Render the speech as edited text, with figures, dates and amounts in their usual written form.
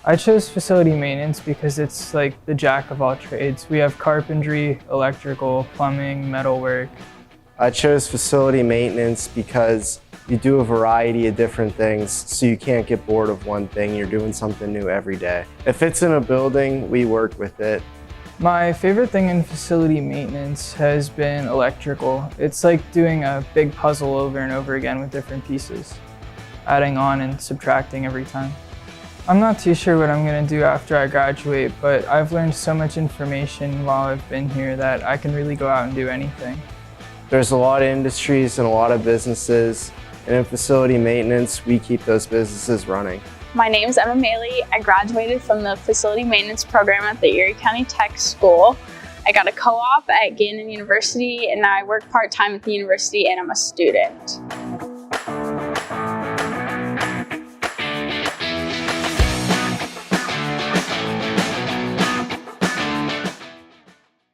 I chose facility maintenance because it's like the jack of all trades. We have carpentry, electrical, plumbing, metalwork. I chose facility maintenance because you do a variety of different things, so you can't get bored of one thing. You're doing something new every day. If it's in a building, we work with it. My favorite thing in facility maintenance has been electrical. It's like doing a big puzzle over and over again with different pieces, adding on and subtracting every time. I'm not too sure what I'm going to do after I graduate, but I've learned so much information while I've been here that I can really go out and do anything. There's a lot of industries and a lot of businesses, and in facility maintenance, we keep those businesses running. My name is Emma Maley. I graduated from the facility maintenance program at the Erie County Tech School. I got a co-op at Gannon University, and now I work part-time at the university and I'm a student.